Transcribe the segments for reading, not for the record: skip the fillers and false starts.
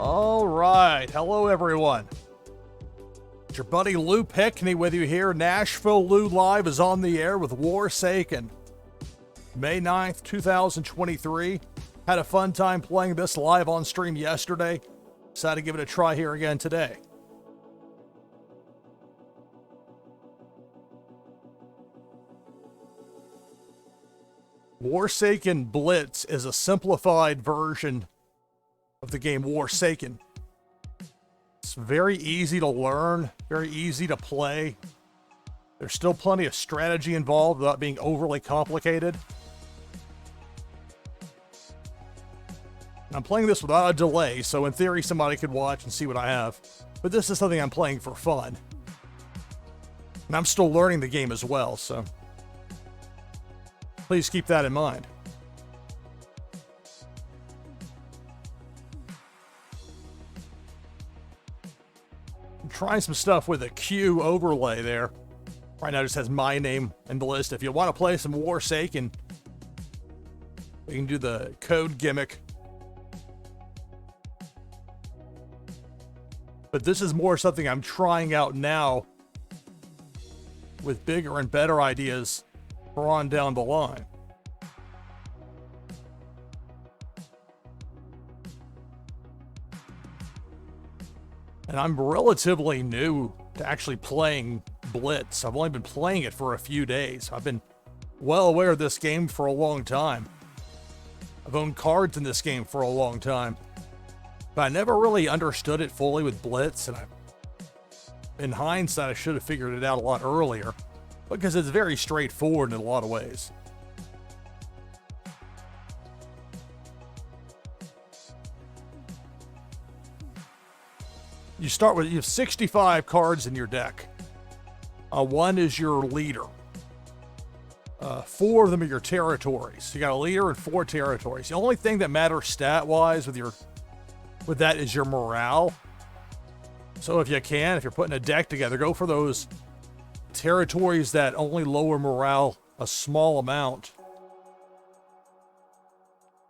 All right. Hello, everyone. It's your buddy Lou Pickney with you here. NashvilleLou Live is on the air with Warsaken. May 9th, 2023. Had a fun time playing this live on stream yesterday. Decided to give it a try here again today. Warsaken Blitz is a simplified version of the game Warsaken. It's very easy to learn, very easy to play. There's still plenty of strategy involved without being overly complicated. I'm playing this without a delay, so in theory somebody could watch and see what I have. But this is something I'm playing for fun. And I'm still learning the game as well, so please keep that in mind. I'm trying some stuff with a Q overlay there. Right now it just has my name in the list. If you want to play some Warsaken, we can do the code gimmick. But this is more something I'm trying out now with bigger and better ideas for on down the line. And I'm relatively new to actually playing Blitz. I've only been playing it for a few days. I've been well aware of this game for a long time. I've owned cards in this game for a long time. But I never really understood it fully with Blitz, and in hindsight, I should have figured it out a lot earlier, because it's very straightforward in a lot of ways. You start with, you have 65 cards in your deck. One is your leader. 4 of them are your territories. You got a leader and 4 territories. The only thing that matters stat-wise with that is your morale. So if you're putting a deck together, go for those territories that only lower morale a small amount.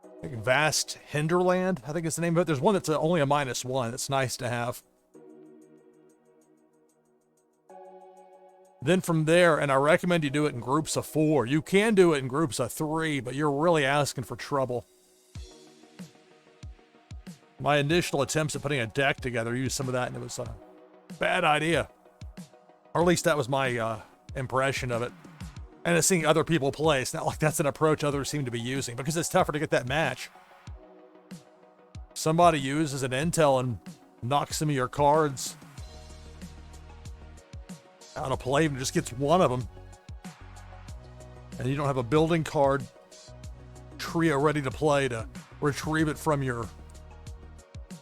I think Vast Hinterland, I think is the name of it. There's one that's only a -1. That's nice to have. Then from there, and I recommend you do it in groups of 4. You can do it in groups of 3, but you're really asking for trouble. My initial attempts at putting a deck together used some of that, and it was a bad idea. Or at least that was my impression of it. And it's seeing other people play. It's not like that's an approach others seem to be using, because it's tougher to get that match. Somebody uses an intel and knocks some of your cards out of play and just gets one of them. And you don't have a building card trio ready to play to retrieve it from your,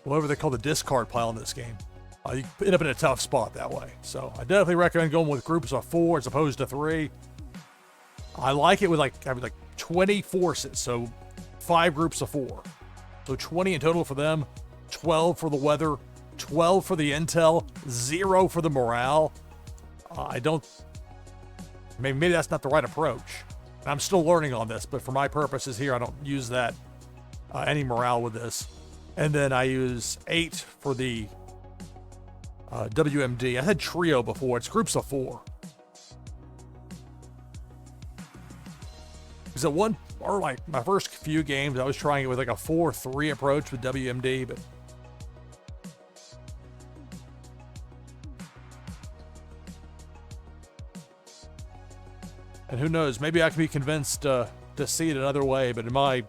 whatever they call the discard pile in this game. You end up in a tough spot that way. So I definitely recommend going with groups of 4 as opposed to 3. I like it with having 20 forces, so 5 groups of 4. So 20 in total for them, 12 for the weather, 12 for the intel, 0 for the morale. Maybe that's not the right approach. I'm still learning on this, but for my purposes here, I don't use that, any morale with this. And then I use 8 for the WMD. I had trio before. It's groups of 4. Because at my first few games, I was trying it with a 4-3 approach with WMD, but and who knows, maybe I can be convinced to see it another way, but in my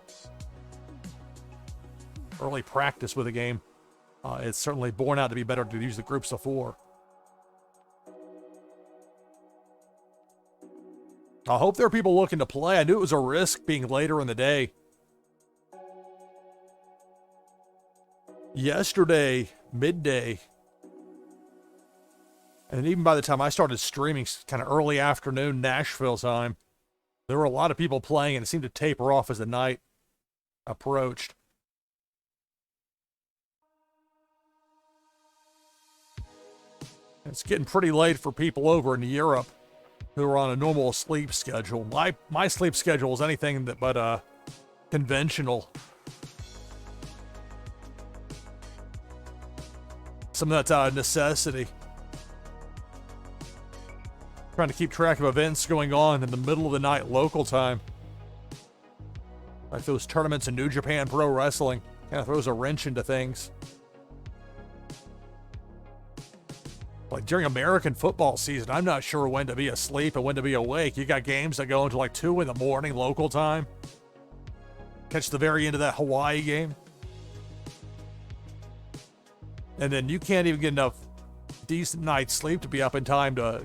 early practice with the game, it's certainly borne out to be better to use the groups of 4. I hope there are people looking to play. I knew it was a risk being later in the day. Yesterday, midday, and even by the time I started streaming, kind of early afternoon Nashville time, there were a lot of people playing, and it seemed to taper off as the night approached. It's getting pretty late for people over in Europe who are on a normal sleep schedule. My sleep schedule is anything but conventional. Some of that's out of necessity. Trying to keep track of events going on in the middle of the night local time. Like those tournaments in New Japan Pro Wrestling. Kind of throws a wrench into things. Like during American football season, I'm not sure when to be asleep and when to be awake. You got games that go until like 2 in the morning local time. Catch the very end of that Hawaii game. And then you can't even get enough decent night's sleep to be up in time to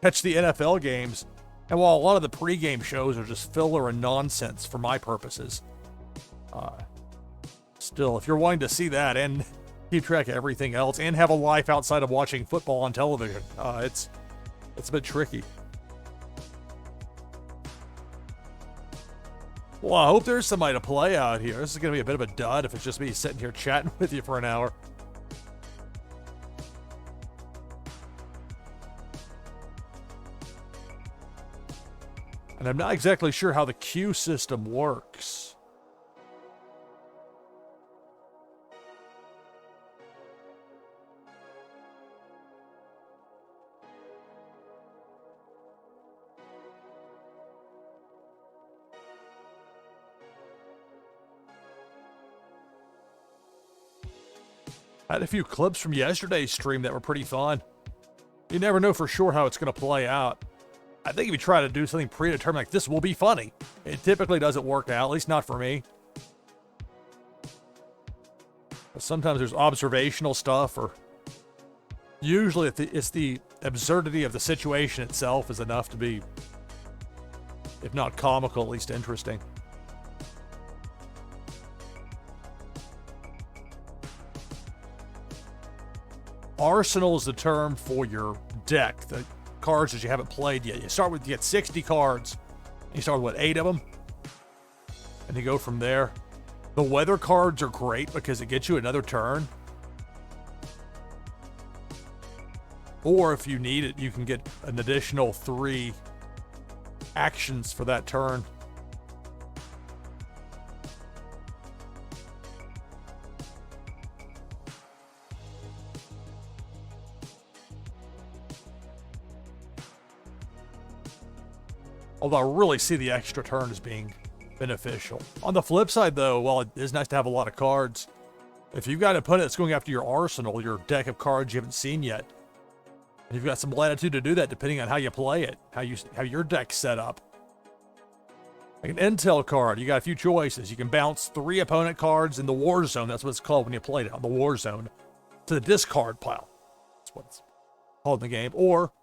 catch the NFL games. And while a lot of the pregame shows are just filler and nonsense for my purposes, still, if you're wanting to see that and keep track of everything else and have a life outside of watching football on television, it's a bit tricky. Well, I hope there's somebody to play out here. This is going to be a bit of a dud if it's just me sitting here chatting with you for an hour. And I'm not exactly sure how the queue system works. I had a few clips from yesterday's stream that were pretty fun. You never know for sure how it's going to play out. I think if you try to do something predetermined like this will be funny, it typically doesn't work out, at least not for me. But sometimes there's observational stuff, or usually it's the absurdity of the situation itself is enough to be, if not comical, at least interesting. Arsenal is the term for your deck, the cards that you haven't played yet. You get 60 cards. You start with, 8 of them? And you go from there. The weather cards are great because it gets you another turn. Or if you need it, you can get an additional 3 actions for that turn. Although I really see the extra turn as being beneficial. On the flip side, though, while it is nice to have a lot of cards, if you've got an opponent that's going after your arsenal, your deck of cards you haven't seen yet, and you've got some latitude to do that depending on how you play it, how your deck's set up. Like an intel card, you got a few choices. You can bounce 3 opponent cards in the war zone. That's what it's called when you play it, on the war zone, to the discard pile. That's what it's called in the game. Or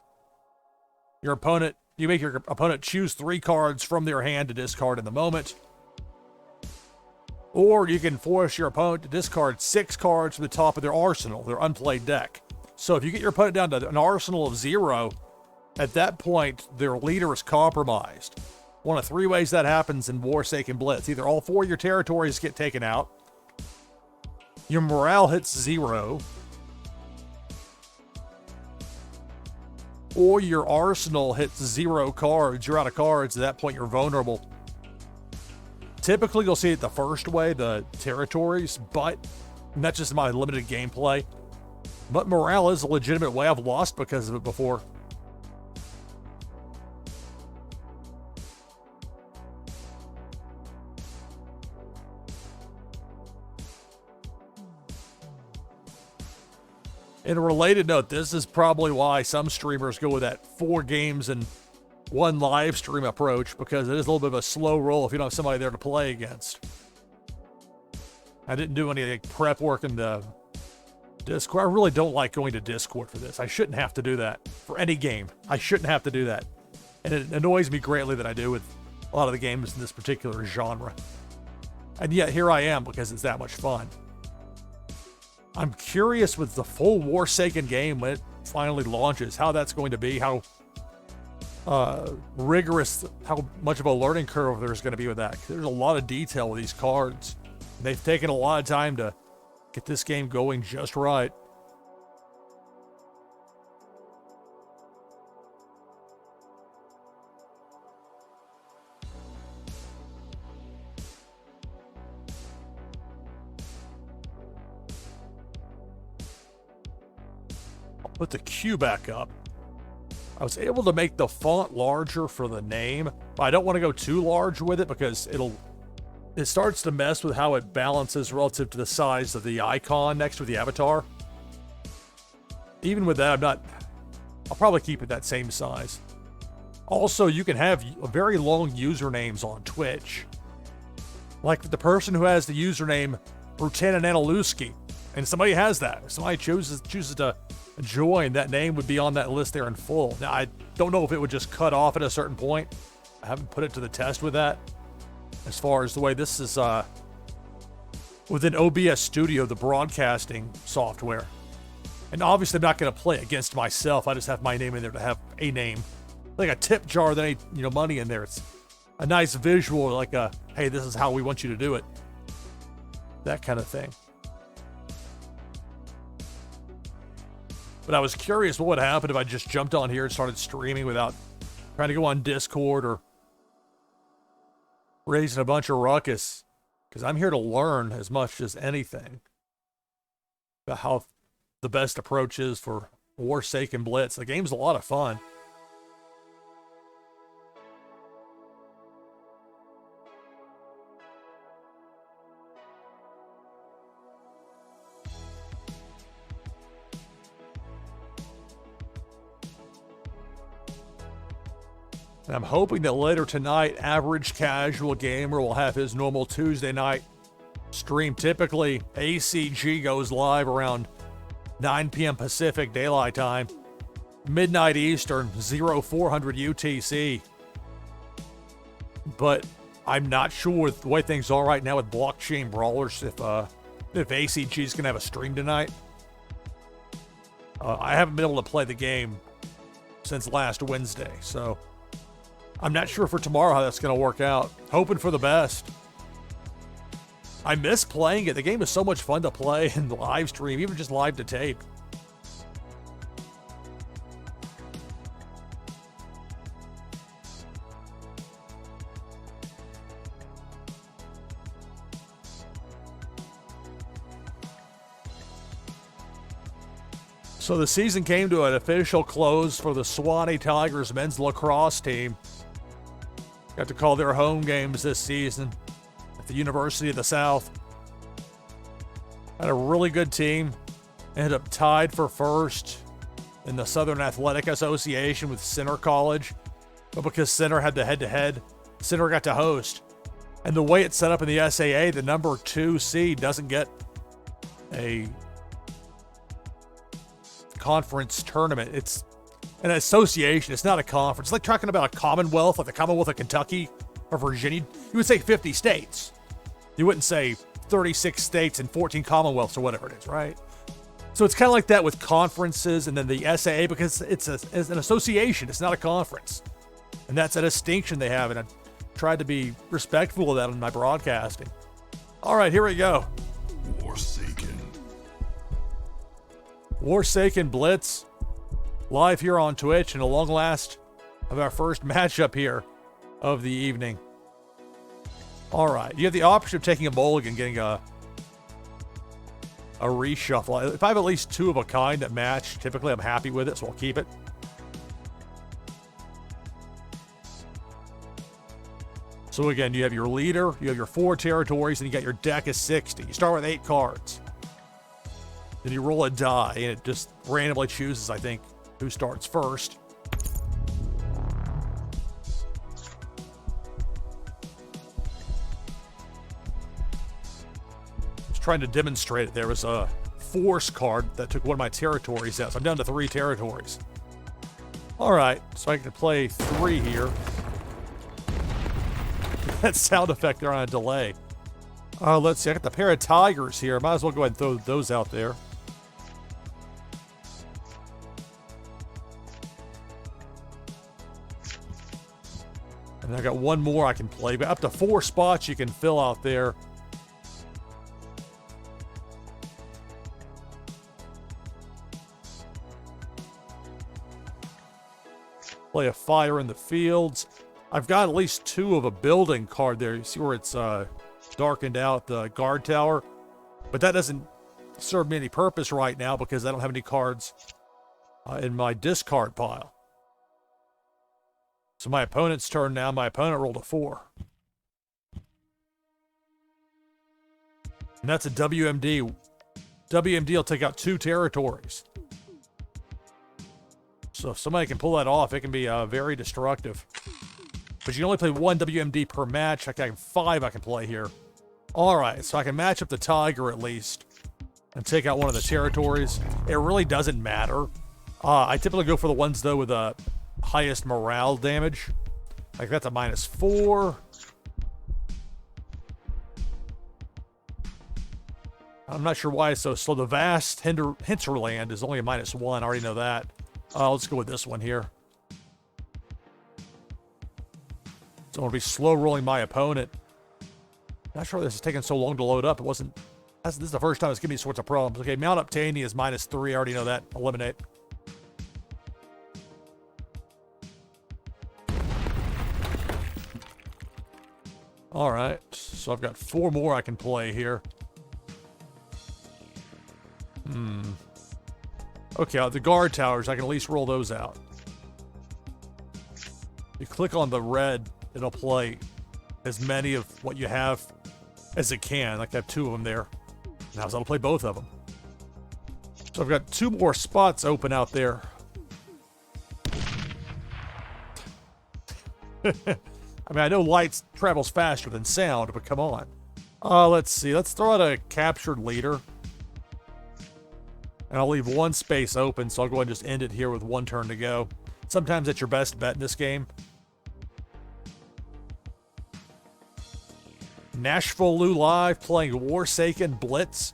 you make your opponent choose 3 cards from their hand to discard in the moment. Or you can force your opponent to discard 6 cards from the top of their arsenal, their unplayed deck. So if you get your opponent down to an arsenal of 0, at that point, their leader is compromised. One of 3 ways that happens in Warsaken Blitz. Either all 4 of your territories get taken out, your morale hits 0, or your arsenal hits 0 cards. You're out of cards. At that point, you're vulnerable. Typically, you'll see it the first way, the territories, but that's just my limited gameplay. But morale is a legitimate way. I've lost because of it before. In a related note, this is probably why some streamers go with that 4 games and 1 live stream approach, because it is a little bit of a slow roll if you don't have somebody there to play against. I didn't do any prep work in the Discord. I really don't like going to Discord for this. I shouldn't have to do that for any game. I shouldn't have to do that. And it annoys me greatly that I do with a lot of the games in this particular genre. And yet here I am because it's that much fun. I'm curious with the full Warsaken game when it finally launches, how that's going to be, how rigorous, how much of a learning curve there's going to be with that. There's a lot of detail with these cards. They've taken a lot of time to get this game going just right. put the Q back up. I was able to make the font larger for the name, but I don't want to go too large with it because it starts to mess with how it balances relative to the size of the icon next to the avatar. Even with that, I'll probably keep it that same size. Also, you can have very long usernames on Twitch. Like the person who has the username Lieutenant Analuski, and somebody has that. If somebody chooses to join, that name would be on that list there in full. Now, I don't know if it would just cut off at a certain point. I haven't put it to the test with that. As far as the way this is within OBS Studio, the broadcasting software. And obviously I'm not going to play against myself. I just have my name in there to have a name. Like a tip jar that ain't, money in there. It's a nice visual, like hey, this is how we want you to do it. That kind of thing. But I was curious what would happen if I just jumped on here and started streaming without trying to go on Discord or raising a bunch of ruckus. Because I'm here to learn as much as anything about how the best approach is for Warsaken Blitz. The game's a lot of fun. And I'm hoping that later tonight, Average Casual Gamer will have his normal Tuesday night stream. Typically, ACG goes live around 9 p.m. Pacific Daylight Time, midnight Eastern, 0400 UTC. But I'm not sure with the way things are right now with blockchain brawlers if ACG is going to have a stream tonight. I haven't been able to play the game since last Wednesday, so I'm not sure for tomorrow how that's going to work out. Hoping for the best. I miss playing it. The game is so much fun to play and live stream, even just live to tape. So the season came to an official close for the Swanee Tigers men's lacrosse team. Got to call their home games this season at the University of the South. Had a really good team. Ended up tied for first in the Southern Athletic Association with Center College. But because Center had the head-to-head, Center got to host. And the way it's set up in the SAA, the number 2 seed doesn't get a conference tournament. It's an association. It's not a conference. It's like talking about a commonwealth, like the Commonwealth of Kentucky or Virginia. You would say 50 states. You wouldn't say 36 states and 14 commonwealths or whatever it is, right? So it's kind of like that with conferences and then the SAA because it's an association. It's not a conference. And that's a distinction they have. And I tried to be respectful of that in my broadcasting. All right, here we go. Warsaken Blitz, live here on Twitch, and a long last of our first matchup here of the evening. All right, you have the option of taking a mulligan, getting a reshuffle. If I have at least 2 of a kind that match, typically I'm happy with it, so I'll keep it. So again, you have your leader, you have your 4 territories, and you got your deck of 60. You start with 8 cards. Then you roll a die, and it just randomly chooses, I think, who starts first. Just trying to demonstrate it. There was a force card that took one of my territories out, so I'm down to 3 territories. All right, so I can play 3 here. That sound effect there on a delay. Let's see, I got the pair of tigers here. Might as well go ahead and throw those out there. And I got 1 more I can play, but up to 4 spots you can fill out there. Play a fire in the fields. I've got at least 2 of a building card there. You see where it's darkened out, the guard tower. But that doesn't serve me any purpose right now because I don't have any cards in my discard pile. So my opponent's turn now. My opponent rolled a 4. And that's a WMD. WMD will take out 2 territories. So if somebody can pull that off, it can be very destructive. But you can only play 1 WMD per match. I can 5 I can play here. Alright, so I can match up the Tiger at least. And take out one of the territories. It really doesn't matter. I typically go for the ones, though, with the highest morale damage. Like, that's a -4. I'm not sure why it's so slow. The vast hinterland is only a -1. I already know that. Let's go with this one here. So I'm going to be slow rolling my opponent. Not sure this is taking so long to load up. It wasn't. This is the first time it's giving me sorts of problems. Okay, Mount Up Taney is -3. I already know that. Eliminate. All right, so I've got 4 more I can play here. Okay, the guard towers, I can at least roll those out. You click on the red, it'll play as many of what you have as it can. Like I have 2 of them there. Now so I'll play both of them. So I've got 2 more spots open out there. I mean, I know light travels faster than sound, but come on. Let's see. Let's throw out a captured leader. And I'll leave 1 space open, so I'll go ahead and just end it here with 1 turn to go. Sometimes that's your best bet in this game. NashvilleLou live playing Warsaken Blitz.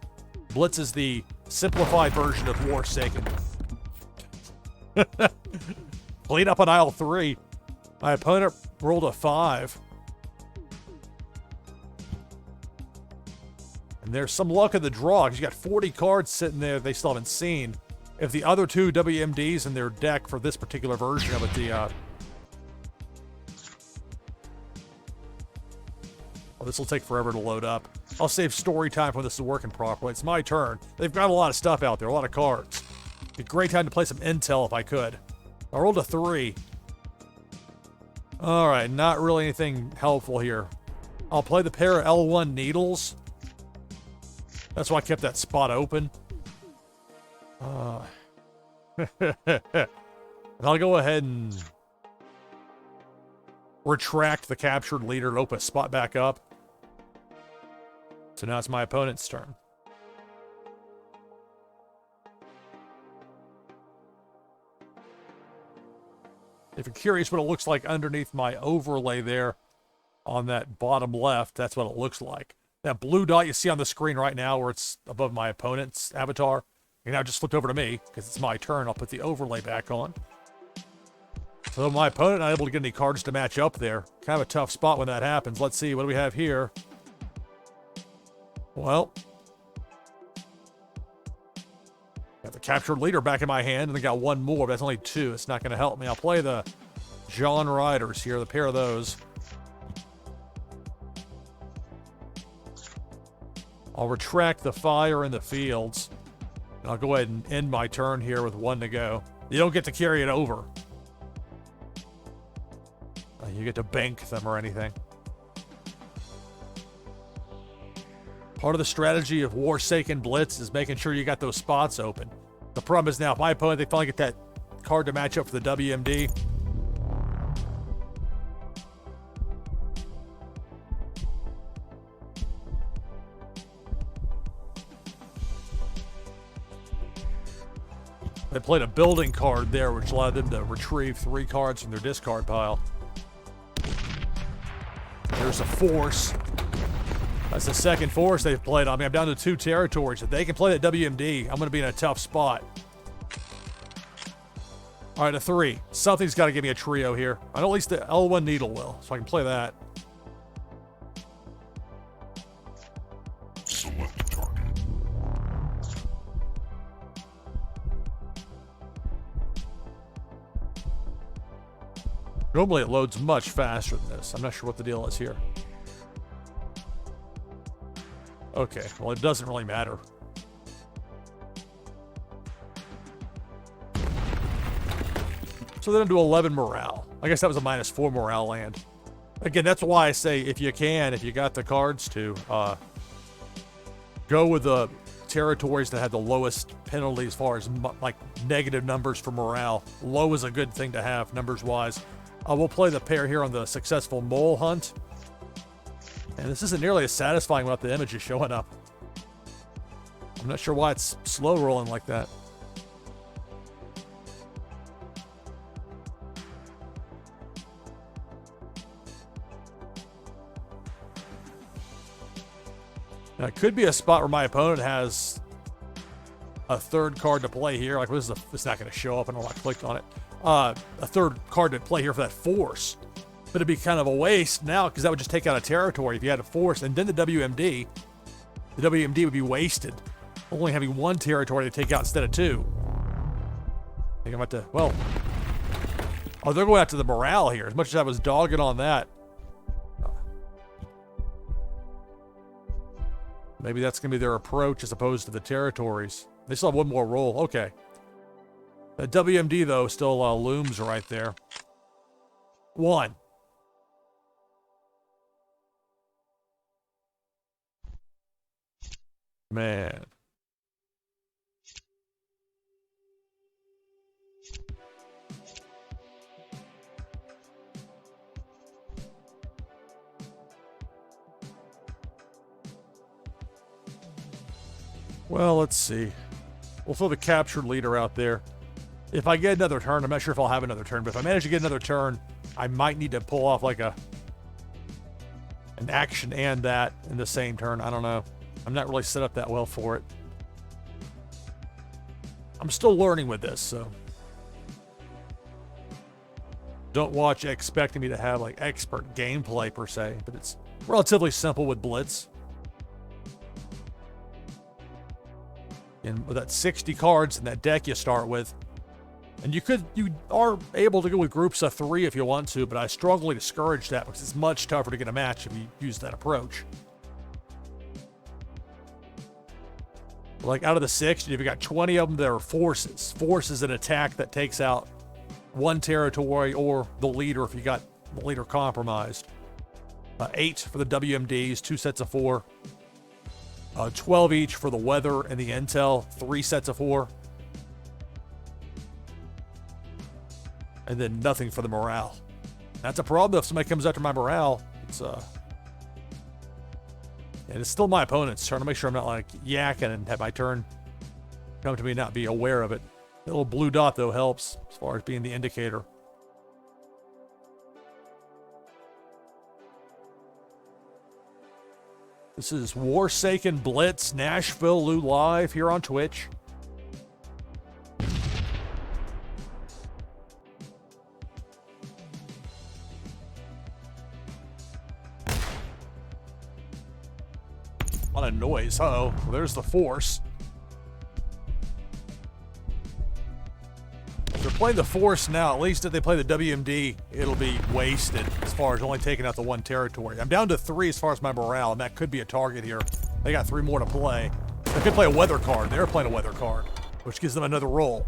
Blitz is the simplified version of Warsaken. Clean up on aisle 3. My opponent rolled a 5. And there's some luck in the draw, because you got 40 cards sitting there they still haven't seen. If the other 2 WMDs in their deck for this particular version of it, oh, this will take forever to load up. I'll save story time when this is working properly. It's my turn. They've got a lot of stuff out there, a lot of cards. It'd be a great time to play some intel if I could. I rolled a 3. Alright, not really anything helpful here. I'll play the pair of L1 needles. That's why I kept that spot open. And I'll go ahead and retract the captured leader and open a spot back up. So now it's my opponent's turn. If you're curious what it looks like underneath my overlay there on that bottom left, that's what it looks like. That blue dot you see on the screen right now where it's above my opponent's avatar, and now just flipped over to me because it's my turn. I'll put the overlay back on. So my opponent not able to get any cards to match up there. Kind of a tough spot when that happens. Let's see, what do we have here? Well, got the captured leader back in my hand, and I got 1 more, but that's only 2. It's not going to help me. I'll play the John Riders here, the pair of those. I'll retract the fire in the fields, and I'll go ahead and end my turn here with 1 to go. You don't get to carry it over. You get to bank them or anything. Part of the strategy of Warsaken Blitz is making sure you got those spots open. The problem is now, if my opponent, they finally get that card to match up for the WMD. They played a building card there, which allowed them to retrieve 3 cards from their discard pile. There's a force. That's the second force they've played on me. I'm down to 2 territories. If they can play that WMD, I'm going to be in a tough spot. All right, a 3. Something's got to give me a trio here. I know at least the L1 needle will, so I can play that. Select target. Normally it loads much faster than this. I'm not sure what the deal is here. Okay, well, it doesn't really matter. So they're into 11 morale. I guess that was a -4 morale land. Again, that's why I say if you got the cards to, go with the territories that have the lowest penalty as far as like negative numbers for morale. Low is a good thing to have numbers-wise. We'll play the pair here on the successful mole hunt. And this isn't nearly as satisfying without the images showing up. I'm not sure why it's slow rolling like that. Now, it could be a spot where my opponent has a third card to play here. Like, it's not going to show up until I clicked on it. A third card to play here for that force. But it'd be kind of a waste now because that would just take out a territory if you had a force. And then the WMD would be wasted. Only having one territory to take out instead of two. I think I'm about to, well. Oh, they're going after the morale here. As much as I was dogging on that. Maybe that's going to be their approach as opposed to the territories. They still have one more roll. Okay. That WMD, though, still looms right there. 1. Man. Well, let's see. We'll throw the captured leader out there. If I get another turn, I'm not sure if I'll have another turn, but if I manage to get another turn, I might need to pull off like an action and that in the same turn. I don't know. I'm not really set up that well for it. I'm still learning with this, so don't watch expecting me to have like expert gameplay per se, but it's relatively simple with Blitz. And with that 60 cards in that deck you start with, and you are able to go with groups of 3 if you want to, but I strongly discourage that because it's much tougher to get a match if you use that approach. Like out of the 60, you've got 20 of them that are forces. Force is an attack that takes out one territory or the leader if you got the leader compromised. 8 for the WMDs, 2 sets of 4. 12 each for the weather and the intel, 3 sets of 4. And then nothing for the morale. That's a problem if somebody comes after my morale. And it's still my opponent's trying to make sure I'm not like yakking and have my turn come to me and not be aware of it. The little blue dot though helps as far as being the indicator. This is Warsaken Blitz, NashvilleLou live here on Twitch. A lot of noise. Uh-oh. Well, there's the force. If they're playing the force now, at least if they play the WMD, it'll be wasted as far as only taking out the one territory. I'm down to 3 as far as my morale, and that could be a target here. They got 3 more to play. They could play a weather card. They're playing a weather card, which gives them another roll.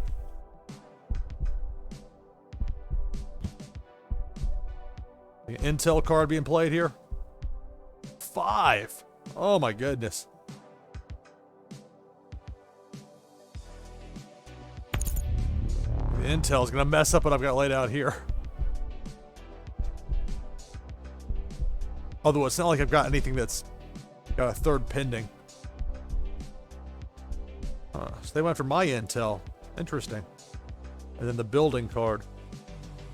The intel card being played here. 5. Oh my goodness. The intel is going to mess up what I've got laid out here. Although it's not like I've got anything that's got a third pending. So they went for my intel. Interesting. And then the building card.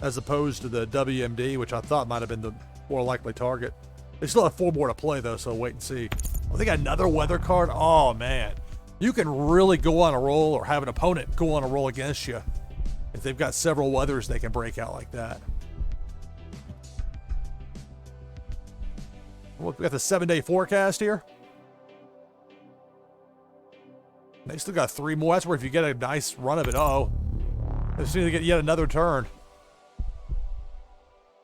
As opposed to the WMD, which I thought might have been the more likely target. They still have 4 more to play, though, so wait and see. Oh, they got another weather card? Oh, man. You can really go on a roll or have an opponent go on a roll against you. If they've got several weathers, they can break out like that. Well, we got the 7-day forecast here. They still got 3 more. That's where if you get a nice run of it, uh-oh. They just need to get yet another turn.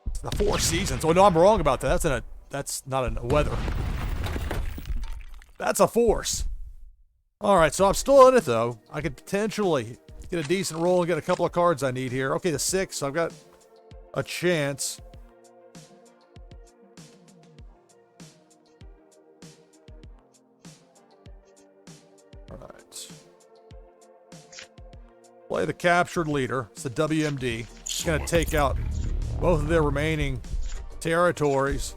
It's the 4 seasons. Oh, no, I'm wrong about that. That's not a weather. That's a force. All right, so I'm still in it, though. I could potentially get a decent roll and get a couple of cards I need here. Okay, the 6, so I've got a chance. All right. Play the captured leader. It's the WMD. It's going to take out both of their remaining territories.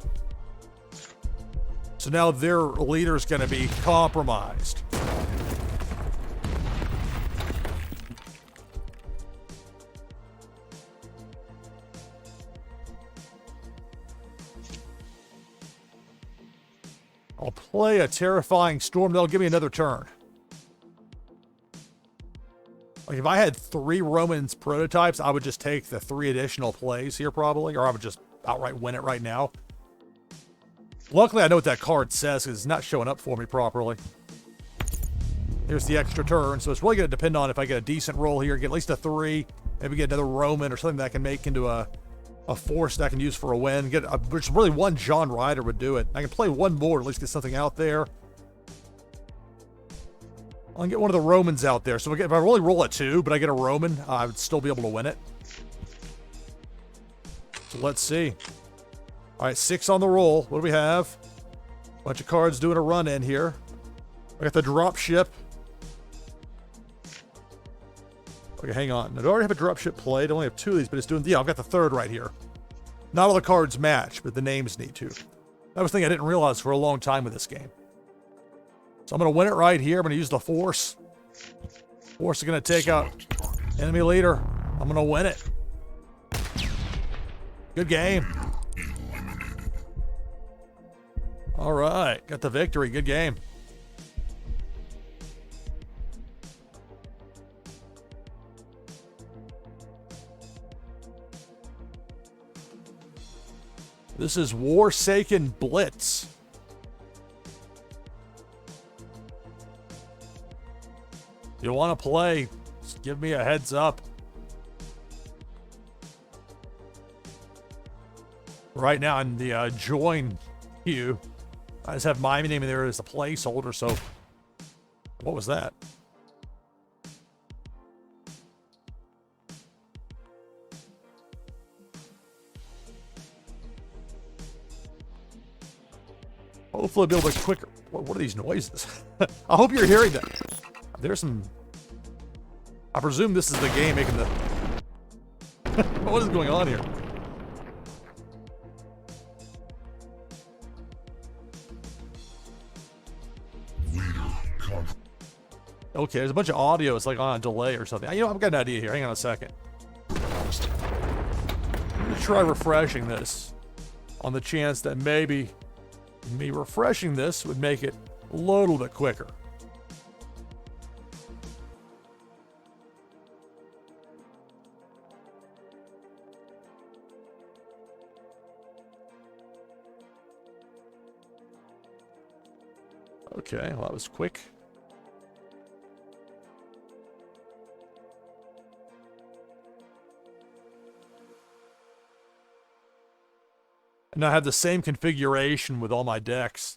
So now their leader is going to be compromised. I'll play a terrifying storm. That'll give me another turn. Like if I had 3 Romans prototypes, I would just take the 3 additional plays here probably, or I would just outright win it right now. Luckily, I know what that card says because it's not showing up for me properly. Here's the extra turn, so it's really going to depend on if I get a decent roll here, get at least a 3, maybe get another Roman or something that I can make into a force that I can use for a win. Which really one John Ryder would do it. I can play one more, at least get something out there. I'll get one of the Romans out there. So if I really roll a 2, but I get a Roman, I would still be able to win it. So let's see. All right, 6 on the roll. What do we have? Bunch of cards doing a run in here. I got the drop ship. Okay, hang on. I already have a dropship played. I only have 2 of these, but it's doing... Yeah, I've got the 3rd right here. Not all the cards match, but the names need to. That was the thing I didn't realize for a long time with this game. So I'm going to win it right here. I'm going to use the force. Force is going to take out enemy leader. I'm going to win it. Good game. All right. Got the victory. Good game. This is Warsaken Blitz. If you want to play, just give me a heads up. Right now in the join queue, I just have my name in there as a placeholder, so what was that? Hopefully it'll be a little bit quicker. What are these noises? I hope you're hearing that. There's some... I presume this is the game making the... What is going on here? Okay, there's a bunch of audio. It's like on a delay or something. You know, I've got an idea here. Hang on a second. I'm going to try refreshing this on the chance that maybe me refreshing this would make it a little bit quicker. Okay, well, that was quick. And I have the same configuration with all my decks.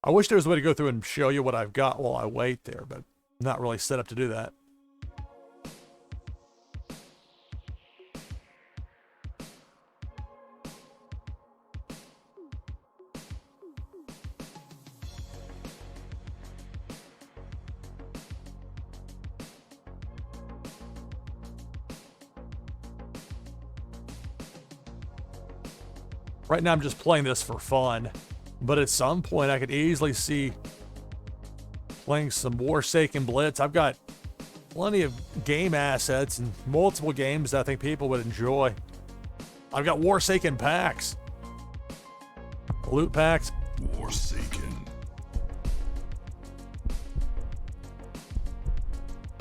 I wish there was a way to go through and show you what I've got while I wait there, but I'm not really set up to do that. Right now I'm just playing this for fun, but at some point I could easily see playing some Warsaken Blitz. I've got plenty of game assets and multiple games that I think people would enjoy. I've got Warsaken packs. Loot packs. Warsaken.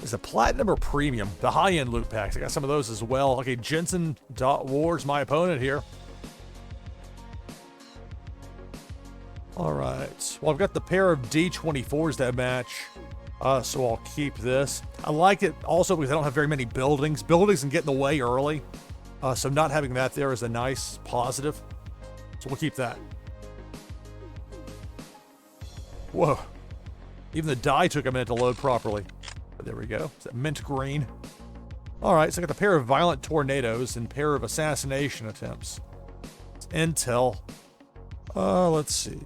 Is it platinum or premium? The high-end loot packs. I got some of those as well. Okay, Jensen.Ward's my opponent here. All right. Well, I've got the pair of D24s that match, so I'll keep this. I like it also because I don't have very many buildings. Buildings can get in the way early, so not having that there is a nice positive. So we'll keep that. Whoa. Even the die took a minute to load properly. There we go. Is that mint green? All right, so I got the pair of violent tornadoes and pair of assassination attempts. It's intel. Let's see.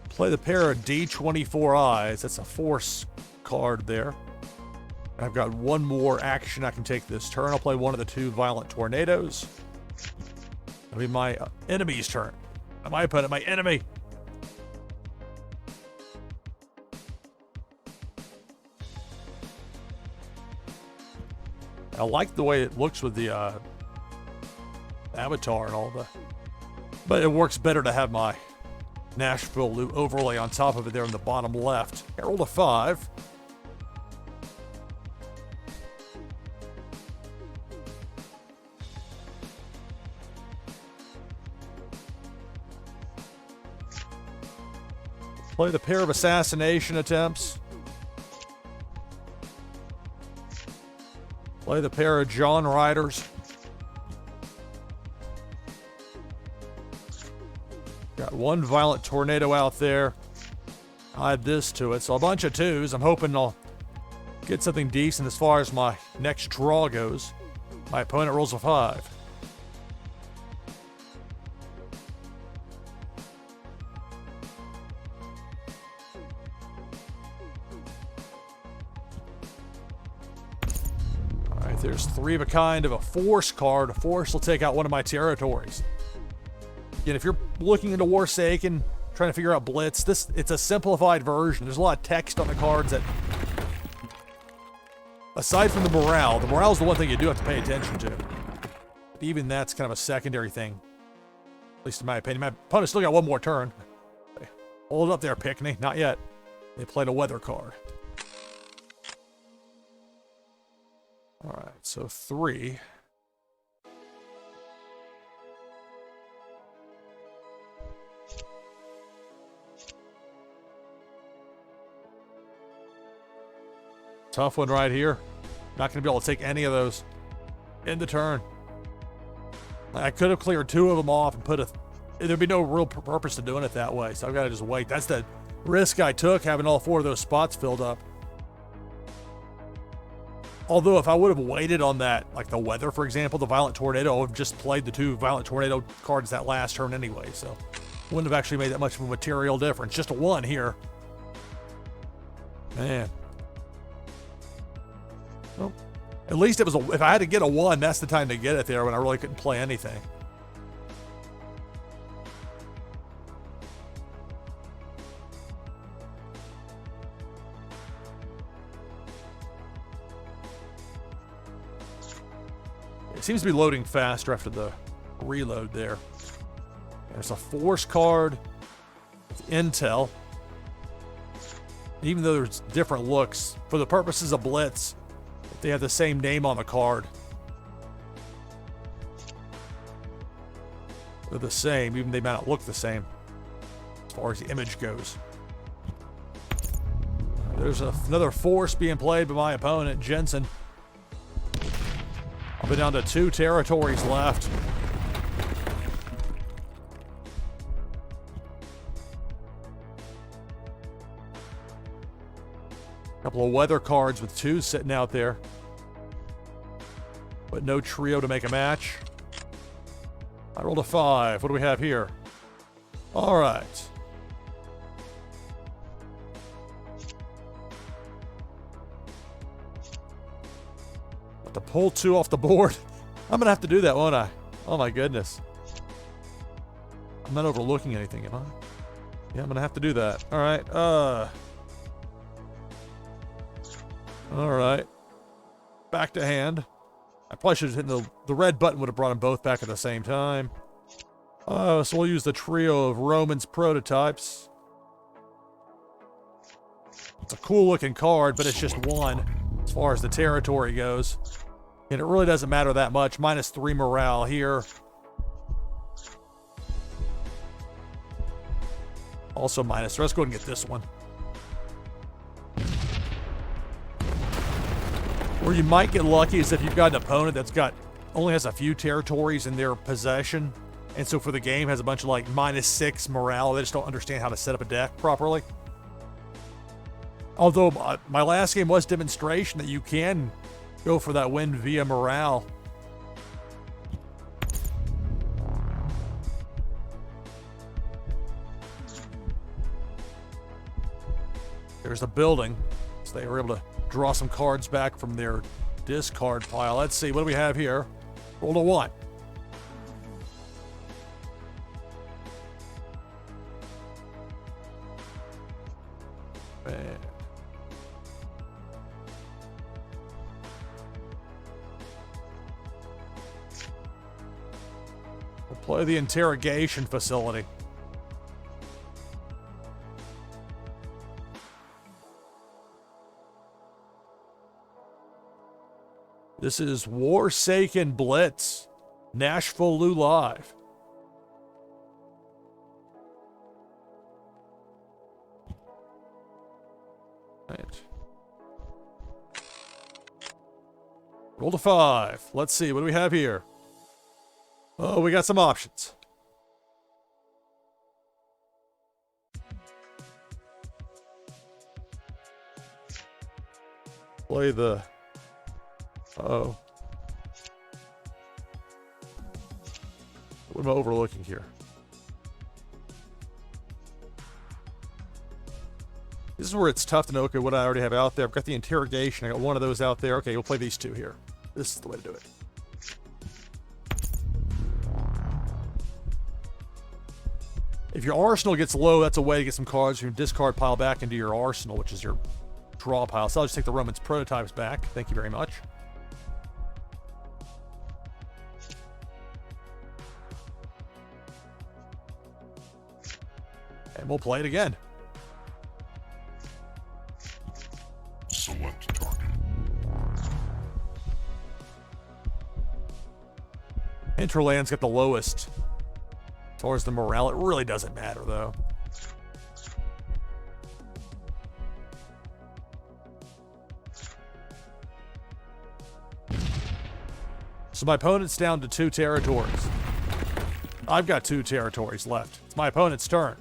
Play the pair of D24 eyes. That's a force card there. I've got one more action I can take this turn. I'll play one of the two violent tornadoes. It'll be my enemy's turn. Not my opponent, my enemy. I like the way it looks with the avatar and all the... But it works better to have my NashvilleLou overlay on top of it there in the bottom left. I rolled a 5. Play the pair of assassination attempts. Play the pair of John Riders. Got one violent tornado out there. I'll add this to it. So a bunch of 2s. I'm hoping I'll get something decent as far as my next draw goes. My opponent rolls a 5. All right, there's 3 of a kind of a force card. A force will take out one of my territories. And if you're looking into Warsaken, trying to figure out Blitz, it's a simplified version. There's a lot of text on the cards that, aside from the morale is the one thing you do have to pay attention to. But even that's kind of a secondary thing, at least in my opinion. My opponent still got one more turn. Hold it up there, Pickney. Not yet. They played a weather card. All right, so 3. Tough one right here. Not going to be able to take any of those in the turn. I could have cleared 2 of them off and put a... There'd be no real purpose to doing it that way, so I've got to just wait. That's the risk I took, having all 4 of those spots filled up. Although if I would have waited on that, like the weather, for example, the violent tornado, I would have just played the 2 violent tornado cards that last turn anyway, so wouldn't have actually made that much of a material difference. Just a 1 here. Man. Well, at least it was if I had to get a 1, that's the time to get it there when I really couldn't play anything. It seems to be loading faster after the reload there. There's a force card with intel. Even though there's different looks, for the purposes of Blitz, they have the same name on the card. They're the same, even they might not look the same as far as the image goes. There's another force being played by my opponent, Jensen. I'll be down to 2 territories left. Couple of weather cards with 2 sitting out there. But no trio to make a match. I rolled a 5. What do we have here? All right. Have to pull 2 off the board. I'm gonna have to do that, won't I? Oh my goodness. I'm not overlooking anything, am I? Yeah, I'm gonna have to do that. All right. All right. Back to hand. I probably should have hit the red button, would have brought them both back at the same time. So we'll use the trio of Romans prototypes. It's a cool looking card, but it's just 1 as far as the territory goes. And it really doesn't matter that much. -3 morale here. Also -3. Let's go ahead and get this one. Where you might get lucky is if you've got an opponent that's only has a few territories in their possession, And so for the game, has a bunch of like -6 morale. They just don't understand how to set up a deck properly. Although my last game was demonstration that you can go for that win via morale. There's the building. So they were able to draw some cards back from their discard pile. Let's see, what do we have here? Roll a 1. Man. We'll play the interrogation facility. This is Warsaken Blitz, NashvilleLou live. Right. Roll to 5. Let's see, what do we have here? Oh, we got some options. Play the... Uh-oh. What am I overlooking here? This is where it's tough to know, okay, what I already have out there. I've got the interrogation. I got one of those out there. Okay, we'll play these two here. This is the way to do it. If your arsenal gets low, that's a way to get some cards from your discard pile back into your arsenal, which is your draw pile. So I'll just take the Romans prototypes back. Thank you very much. And we'll play it again. Select target. Hinterland's got the lowest. As far as the morale, it really doesn't matter, though. So my opponent's down to 2 territories. I've got 2 territories left. It's my opponent's turn.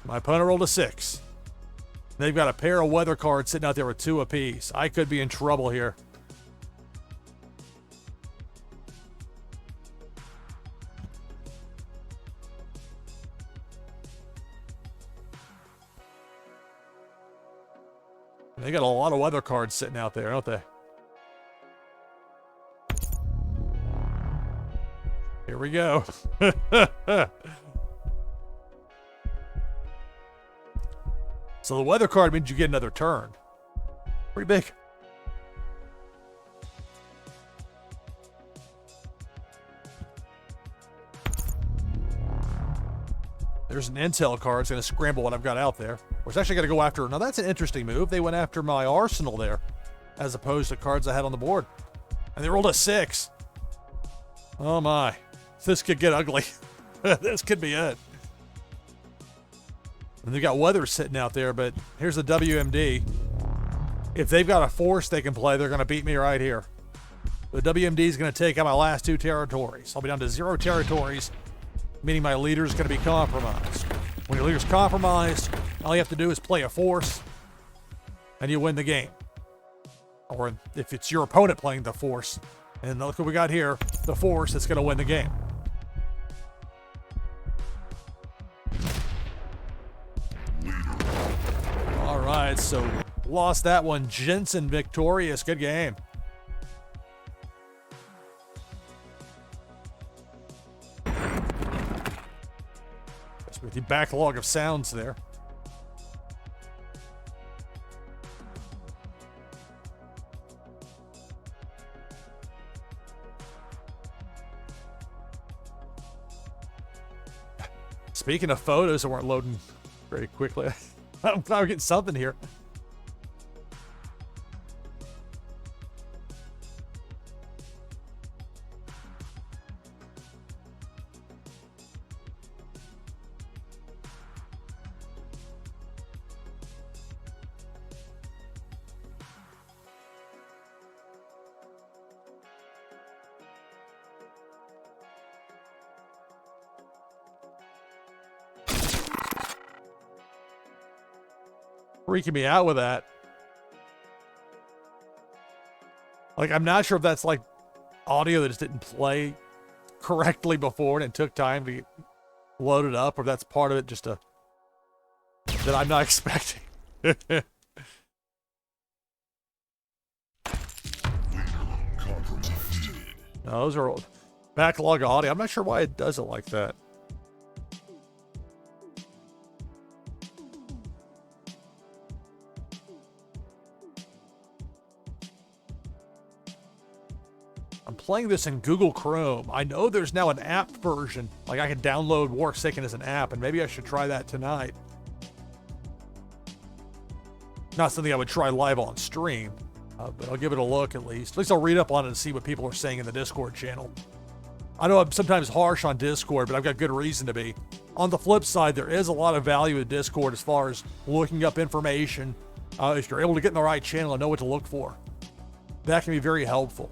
My opponent rolled a 6. They've got a pair of weather cards sitting out there with 2 apiece. I could be in trouble here. They got a lot of weather cards sitting out there, don't they? Here we go. So the weather card means you get another turn. Pretty big. There's an intel card. It's going to scramble what I've got out there. It's actually going to go after... Now, that's an interesting move. They went after my arsenal there, as opposed to cards I had on the board. And they rolled a 6. Oh, my. This could get ugly. This could be it. And they've got weather sitting out there, but here's the WMD. If they've got a force they can play, they're going to beat me right here. The WMD is going to take out my last 2 territories. I'll be down to 0 territories, meaning my leader is going to be compromised. When your leader's compromised, all you have to do is play a force, and you win the game. Or if it's your opponent playing the force, and look what we got here, the force that's going to win the game. All right, so lost that one. Jensen victorious. Good game. With the backlog of sounds there. Speaking of photos that weren't loading very quickly, I'm getting something here. freaking me out with that. Like, I'm not sure if that's like audio that just didn't play correctly before and it took time to load it up, or that's part of it just that I'm not expecting. No, those are backlog audio. I'm not sure why it does it like that. I'm playing this in Google Chrome. I know there's now an app version. Like, I can download Warsaken as an app, and maybe I should try that tonight. Not something I would try live on stream, but I'll give it a look at least. At least I'll read up on it and see what people are saying in the Discord channel. I know I'm sometimes harsh on Discord, but I've got good reason to be. On the flip side, there is a lot of value in Discord as far as looking up information. If you're able to get in the right channel and know what to look for, that can be very helpful.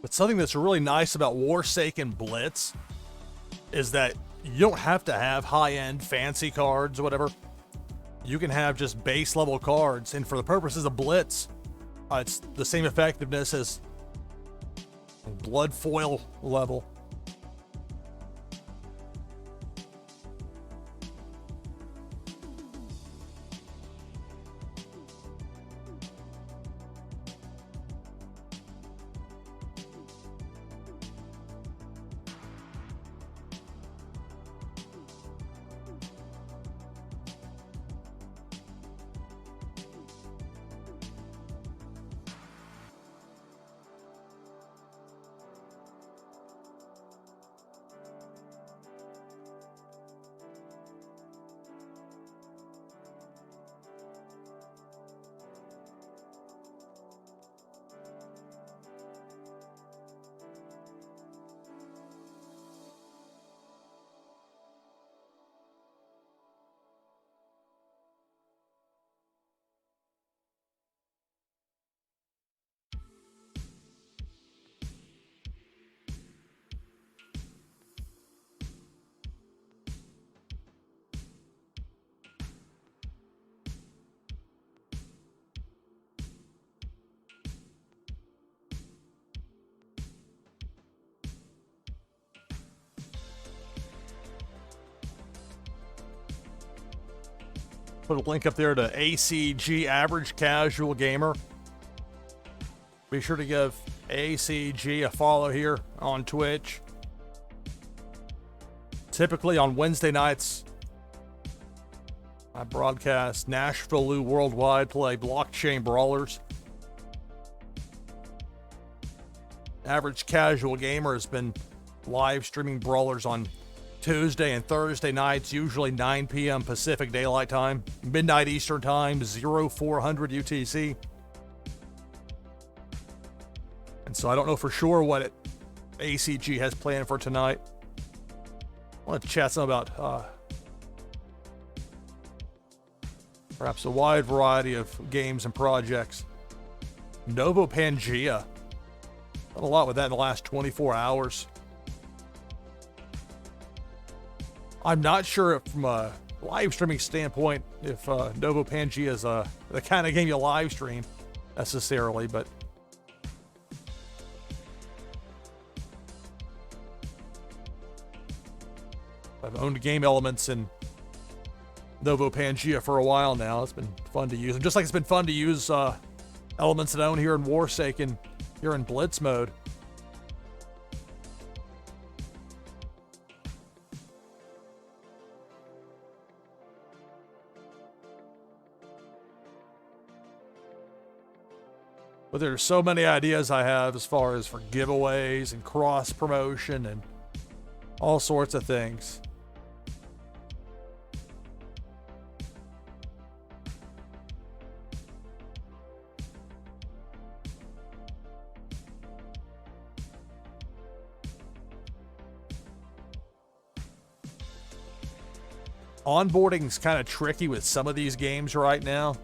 But something that's really nice about Warsaken Blitz is that you don't have to have high-end fancy cards or whatever. You can have just base level cards, and for the purposes of Blitz, it's the same effectiveness as blood foil level. Put a link up there to ACG, Average Casual Gamer. Be sure to give ACG a follow here on Twitch. Typically on Wednesday nights, I broadcast NashvilleLou Worldwide, play blockchain brawlers. Average Casual Gamer has been live streaming brawlers on Tuesday and Thursday nights, usually 9 p.m. Pacific Daylight Time, midnight Eastern Time, 0400 UTC. And so I don't know for sure what ACG has planned for tonight. I want to chat some about perhaps a wide variety of games and projects. Novo Pangea. Done a lot with that in the last 24 hours. I'm not sure if from a live streaming standpoint if Novo Pangea is the kind of game you live stream necessarily, but I've owned game elements in Novo Pangea for a while now. It's been fun to use. And just like it's been fun to use elements that I own here in Warsaken, here in Blitz mode. But there's so many ideas I have as far as for giveaways and cross promotion and all sorts of things. Onboarding's kind of tricky with some of these games right now.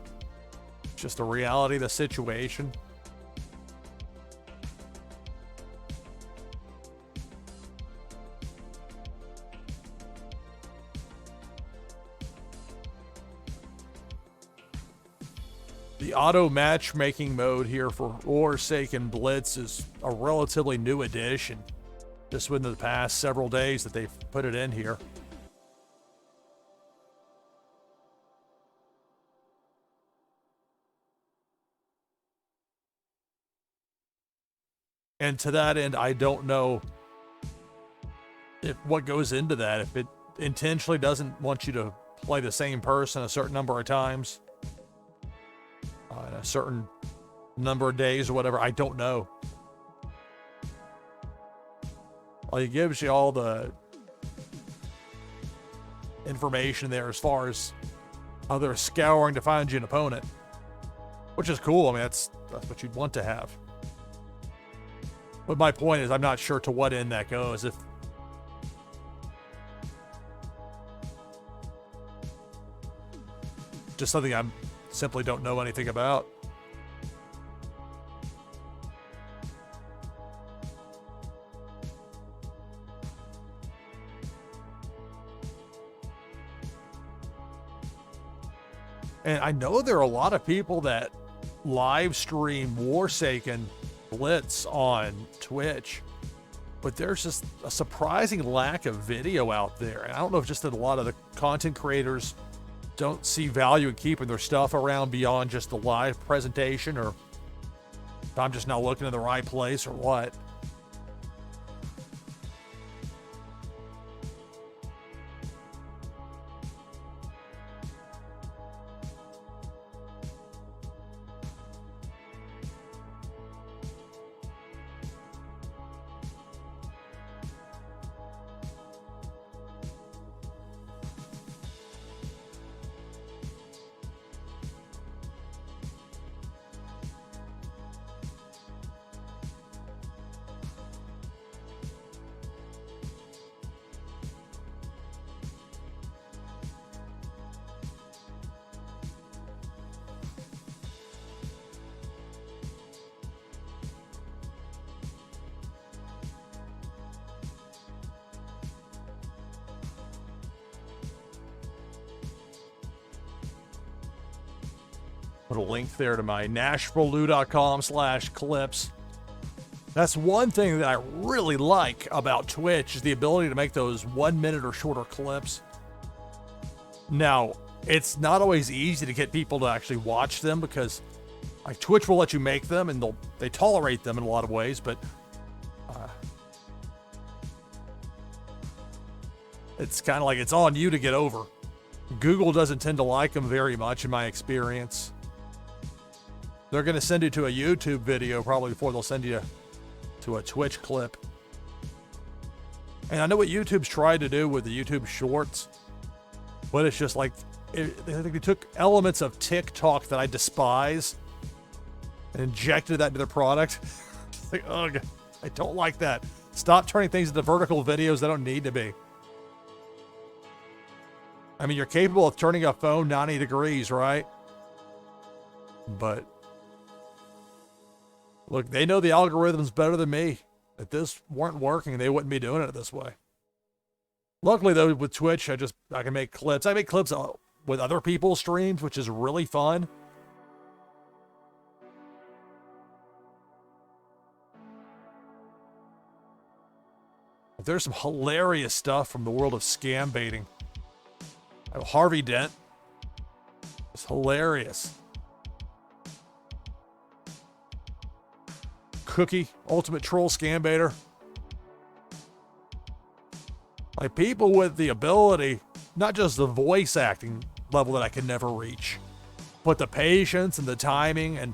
Just the reality of the situation. The auto matchmaking mode here for Warsaken Blitz is a relatively new addition. Just within the past several days that they've put it in here. And to that end, I don't know if what goes into that. If it intentionally doesn't want you to play the same person a certain number of times, in a certain number of days or whatever, I don't know. Well, it gives you all the information there as far as how they're scouring to find you an opponent, which is cool. I mean, that's what you'd want to have. But my point is, I'm not sure to what end that goes. If just something I simply don't know anything about. And I know there are a lot of people that live stream Warsaken Blitz on Twitch, but there's just a surprising lack of video out there. And I don't know if just that a lot of the content creators don't see value in keeping their stuff around beyond just the live presentation, or if I'm just not looking in the right place or what. Put a link there to my NashvilleLou.com/clips. That's one thing that I really like about Twitch, is the ability to make those 1 minute or shorter clips. Now, it's not always easy to get people to actually watch them, because like Twitch will let you make them and they tolerate them in a lot of ways, but it's kind of like it's on you to get over. Google doesn't tend to like them very much in my experience. They're going to send you to a YouTube video probably before they'll send you to a Twitch clip. And I know what YouTube's tried to do with the YouTube Shorts, but it's just like, I think they took elements of TikTok that I despise and injected that into their product. It's like, ugh, I don't like that. Stop turning things into vertical videos that don't need to be. I mean, you're capable of turning a phone 90 degrees, right? But look, they know the algorithms better than me. If this weren't working, they wouldn't be doing it this way. Luckily, though, with Twitch, I can make clips. I make clips with other people's streams, which is really fun. There's some hilarious stuff from the world of scam baiting. Harvey Dent. It's hilarious. Cookie, ultimate troll scam baiter. Like, people with the ability, not just the voice acting level that I can never reach, but the patience and the timing and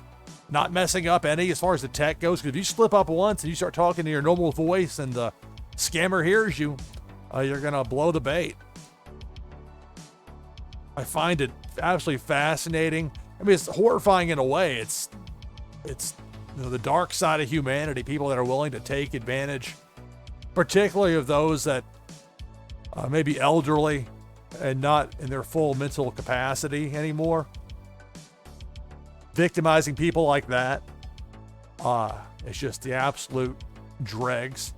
not messing up any as far as the tech goes. Because if you slip up once and you start talking to your normal voice and the scammer hears you, you're going to blow the bait. I find it absolutely fascinating. I mean, it's horrifying in a way. It's you know, the dark side of humanity, people that are willing to take advantage, particularly of those that may be elderly and not in their full mental capacity anymore. Victimizing people like that, it's just the absolute dregs.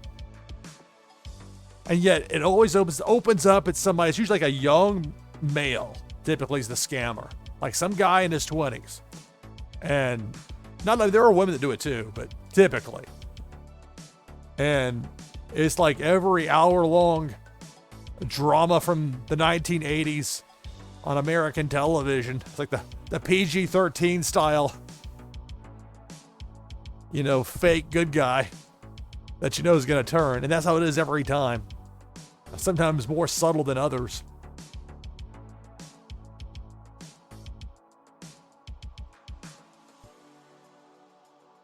And yet it always opens up at somebody. It's usually like a young male, typically is the scammer. Like some guy in his 20s. And not like there are women that do it too, but typically. And it's like every hour-long drama from the 1980s on American television. It's like the PG-13 style, you know, fake good guy that you know is going to turn. And that's how it is every time. Sometimes more subtle than others.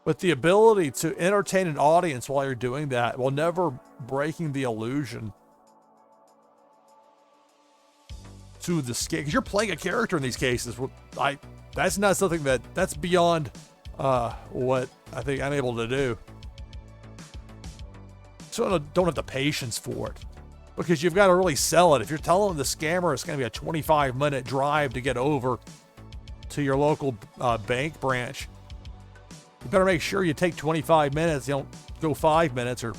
But the ability to entertain an audience while you're doing that while never breaking the illusion to the scale, because you're playing a character in these cases. That's not something that's beyond what I think I'm able to do. So I don't have the patience for it, because you've got to really sell it. If you're telling the scammer it's going to be a 25-minute drive to get over to your local bank branch, you better make sure you take 25 minutes. You don't go 5 minutes, or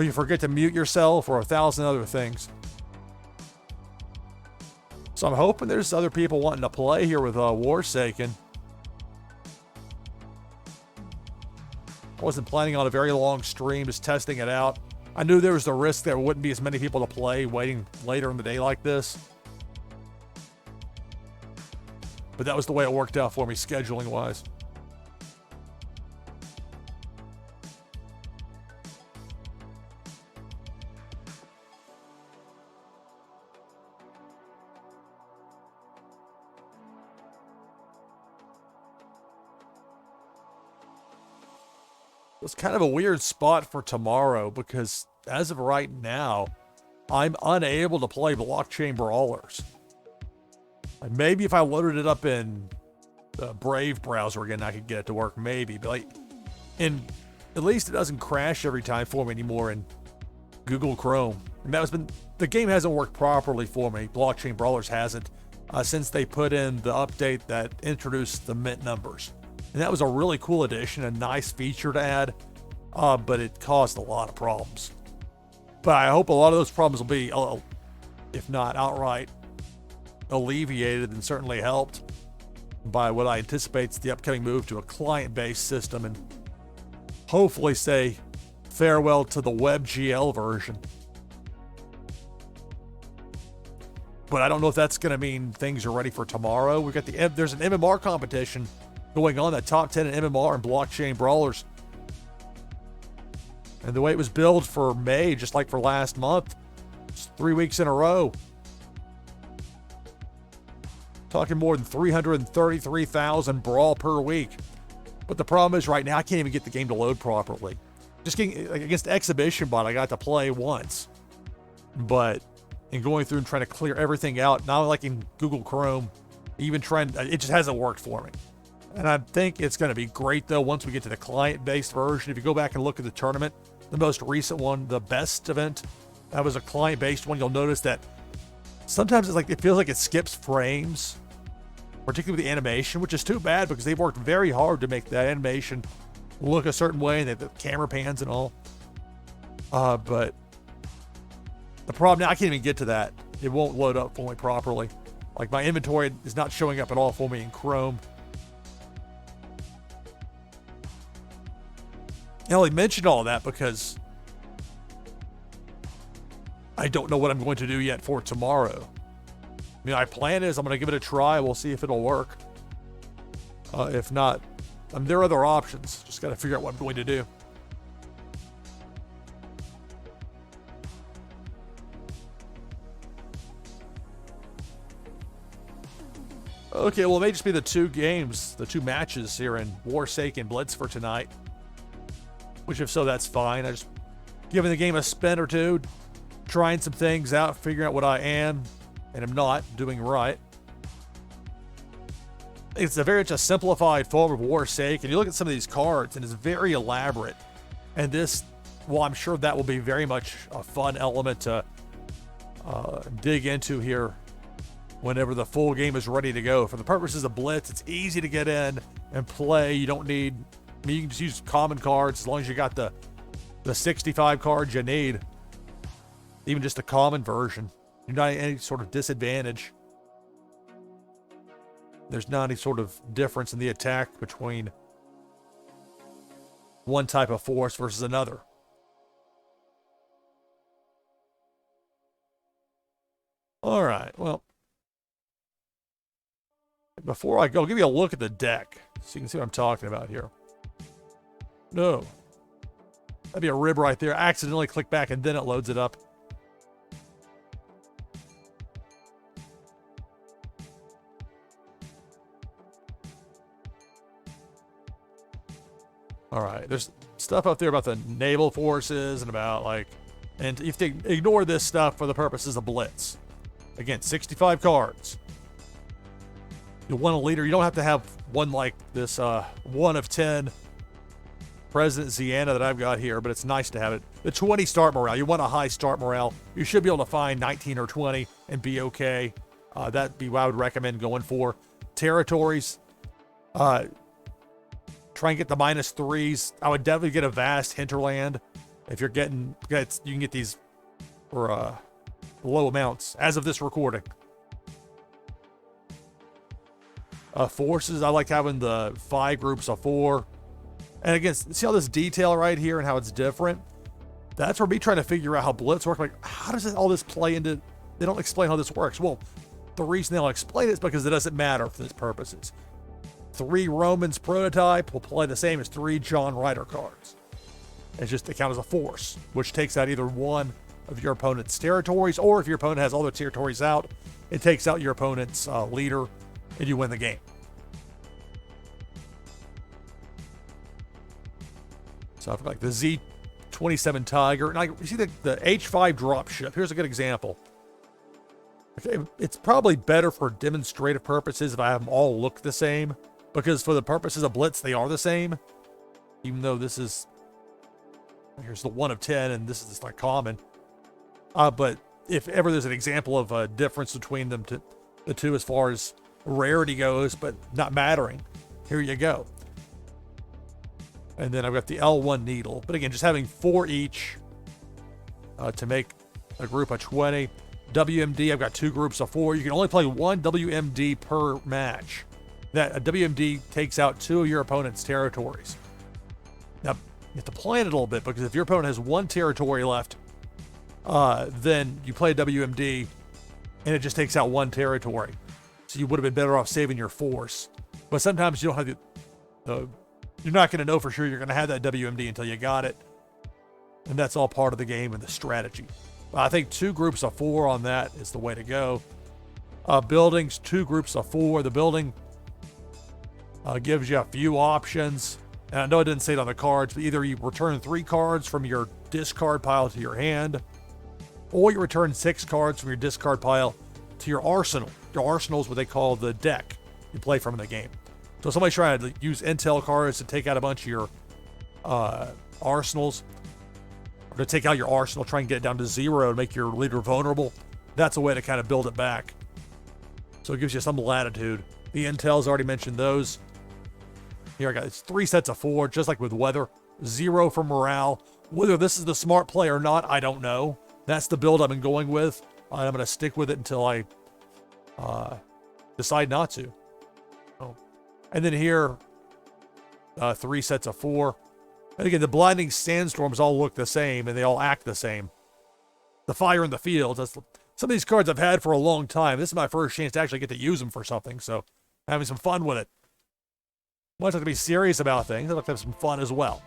you forget to mute yourself, or 1,000 other things. So I'm hoping there's other people wanting to play here with Warsaken. I wasn't planning on a very long stream, just testing it out. I knew there was the risk there wouldn't be as many people to play waiting later in the day like this. But that was the way it worked out for me, scheduling-wise. It's kind of a weird spot for tomorrow, because as of right now, I'm unable to play blockchain brawlers. And maybe if I loaded it up in the Brave browser again, I could get it to work, maybe. But at least it doesn't crash every time for me anymore in Google Chrome. And the game hasn't worked properly for me. Blockchain brawlers hasn't since they put in the update that introduced the mint numbers. And that was a really cool addition, a nice feature to add, but it caused a lot of problems. But I hope a lot of those problems will be, if not outright alleviated, and certainly helped by what I anticipate is the upcoming move to a client-based system, and hopefully say farewell to the WebGL version. But I don't know if that's going to mean things are ready for tomorrow. There's an MMR competition going on, that top 10 in MMR and blockchain brawlers. And the way it was billed for May, just like for last month, it's 3 weeks in a row. Talking more than 333,000 brawl per week. But the problem is right now, I can't even get the game to load properly. Just getting against Exhibition Bot, I got to play once. But in going through and trying to clear everything out, not like in Google Chrome, it just hasn't worked for me. And I think it's going to be great, though, once we get to the client-based version. If you go back and look at the tournament, the most recent one, the best event, that was a client-based one. You'll notice that sometimes it's like it feels like it skips frames, particularly with the animation, which is too bad because they've worked very hard to make that animation look a certain way, and the camera pans and all. But the problem now, I can't even get to that. It won't load up for me properly. Like, my inventory is not showing up at all for me in Chrome. I only mentioned all that because I don't know what I'm going to do yet for tomorrow. I mean, my plan is I'm going to give it a try. We'll see if it'll work. If not, there are other options. Just got to figure out what I'm going to do. Okay, well, it may just be the two matches here in Warsaken Blitz for tonight. Which, if so, that's fine. I just giving the game a spin or two, trying some things out, figuring out what I am and am not doing right. It's a very much a simplified form of Warsaken. You look at some of these cards, and it's very elaborate. And this, well, I'm sure that will be very much a fun element to dig into here whenever the full game is ready to go. For the purposes of Blitz, it's easy to get in and play. You don't need... I mean, you can just use common cards as long as you got the 65 cards you need. Even just the common version. You're not at any sort of disadvantage. There's not any sort of difference in the attack between one type of force versus another. All right, well, before I go, I'll give you a look at the deck so you can see what I'm talking about here. No. That'd be a rib right there. I accidentally click back and then it loads it up. All right. There's stuff up there about the naval forces and about and you have to ignore this stuff for the purposes of Blitz. Again, 65 cards. You want a leader. You don't have to have one like this 1 of 10 President Ziana that I've got here, but it's nice to have it. The 20 start morale. You want a high start morale. You should be able to find 19 or 20 and be okay. That'd be what I would recommend going for. Territories. Try and get the -3s. I would definitely get a vast hinterland. If you're getting, you can get these for low amounts as of this recording. Forces, I like having the 5 groups of 4. And again, see all this detail right here and how it's different? That's where me trying to figure out how Blitz works. Like, how does all this play into... They don't explain how this works. Well, the reason they don't explain it is because it doesn't matter for these purposes. 3 Romans prototype will play the same as 3 John Ryder cards. It's just, they count as a force, which takes out either one of your opponent's territories, or if your opponent has all their territories out, it takes out your opponent's leader, and you win the game. So I've got like the Z-27 Tiger, and you see the H5 dropship. Here's a good example. Okay, it's probably better for demonstrative purposes if I have them all look the same, because for the purposes of Blitz, they are the same. Even though this is, here's the 1 of 10, and this is just like common. But if ever there's an example of a difference between them, the two as far as rarity goes, but not mattering, here you go. And then I've got the L1 needle. But again, just having 4 each to make a group of 20. WMD, I've got 2 groups of 4. You can only play 1 WMD per match. That a WMD takes out 2 of your opponent's territories. Now, you have to plan it a little bit, because if your opponent has 1 territory left, then you play WMD, and it just takes out 1 territory. So you would have been better off saving your force. But sometimes you don't have the you're not going to know for sure you're going to have that WMD until you got it. And that's all part of the game and the strategy. But I think 2 groups of 4 on that is the way to go. Buildings, 2 groups of 4. The building gives you a few options. And I know I didn't say it on the cards, but either you return 3 cards from your discard pile to your hand, or you return 6 cards from your discard pile to your arsenal. Your arsenal is what they call the deck you play from in the game. So somebody's trying to use intel cards to take out a bunch of your arsenals, or to take out your arsenal, try and get it down to 0 and make your leader vulnerable. That's a way to kind of build it back. So it gives you some latitude. The intel's already mentioned those. Here I got it's 3 sets of 4, just like with weather. 0 for morale. Whether this is the smart play or not, I don't know. That's the build I've been going with. I'm going to stick with it until I decide not to. Oh. And then here, 3 sets of 4. And again, the blinding sandstorms all look the same, and they all act the same. The fire in the fields. That's, some of these cards I've had for a long time. This is my first chance to actually get to use them for something, so I'm having some fun with it. Much like to be serious about things, I'd like to have some fun as well.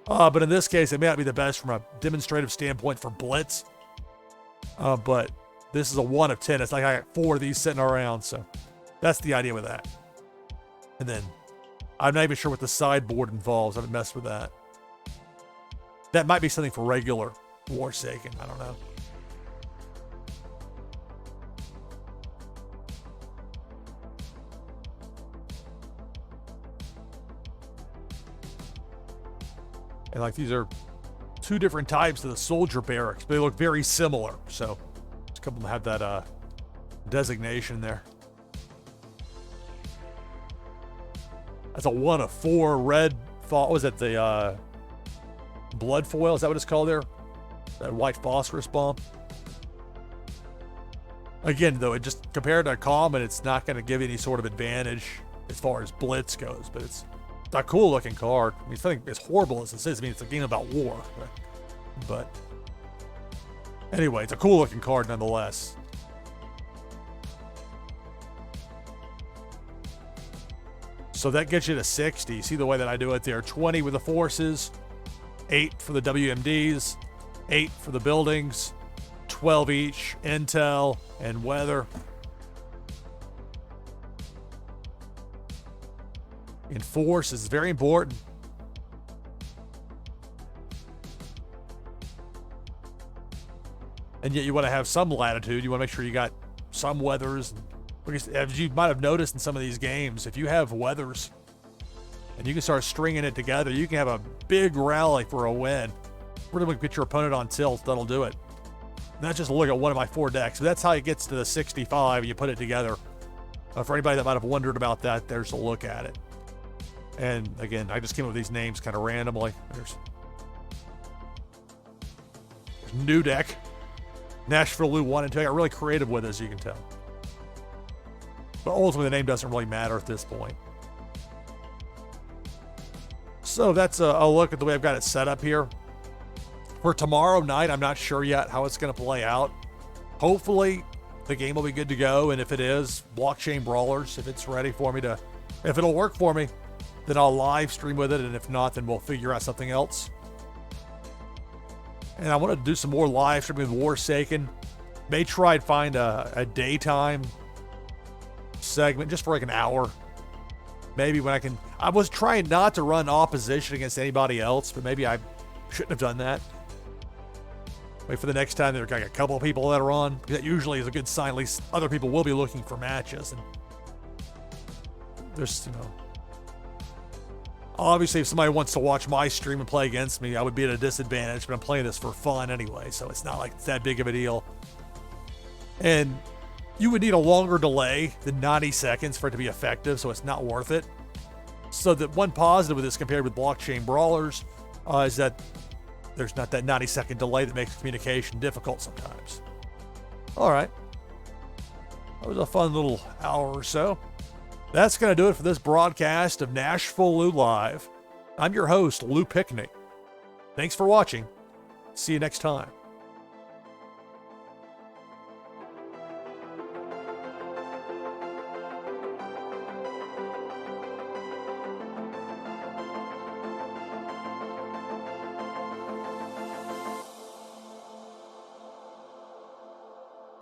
But in this case, it may not be the best from a demonstrative standpoint for Blitz. But this is a 1 of 10. It's like I got 4 of these sitting around, so that's the idea with that. And then I'm not even sure what the sideboard involves. I haven't messed with that. That might be something for regular Warsaken. I don't know. And like these are 2 different types of the soldier barracks, but they look very similar. So a couple of them have that designation there. That's a 1 of 4 red. What was it? The blood foil? Is that what it's called there? That white phosphorus bomb. Again, though, it just compared to a common, it's not going to give you any sort of advantage as far as Blitz goes, but it's a cool looking card. I mean, it's nothing as horrible as it is. I mean, it's a game about war. But anyway, it's a cool looking card nonetheless. So that gets you to 60. See the way that I do it there? 20 with the forces, 8 for the WMDs, 8 for the buildings, 12 each, intel and weather. And force is very important. And yet you want to have some latitude. You want to make sure you got some weathers. Because as you might have noticed in some of these games, if you have weathers and you can start stringing it together, you can have a big rally for a win. Really get your opponent on tilt. That'll do it. And that's just a look at one of my 4 decks. So that's how it gets to the 65. You put it together. For anybody that might have wondered about that, there's a look at it. And again, I just came up with these names kind of randomly. There's new deck, NashvilleLou 1 and 2. I got really creative with it, as you can tell. But ultimately, the name doesn't really matter at this point. So that's a look at the way I've got it set up here. For tomorrow night, I'm not sure yet how it's going to play out. Hopefully, the game will be good to go. And if it is, Blockchain Brawlers, if it's ready for me to, if it'll work for me, then I'll live stream with it. And if not, then we'll figure out something else. And I want to do some more live streaming with Warsaken. May try and find a daytime segment just for like an hour. Maybe when I was trying not to run opposition against anybody else, but maybe I shouldn't have done that. Wait for the next time there's like a couple of people that are on. That usually is a good sign. At least other people will be looking for matches. And there's, obviously if somebody wants to watch my stream and play against me, I would be at a disadvantage, but I'm playing this for fun anyway, so it's not like it's that big of a deal. And you would need a longer delay than 90 seconds for it to be effective, so it's not worth it. So the one positive with this compared with Blockchain Brawlers is that there's not that 90-second delay that makes communication difficult sometimes. All right. That was a fun little hour or so. That's going to do it for this broadcast of NashvilleLou Live. I'm your host, Lou Pickney. Thanks for watching. See you next time.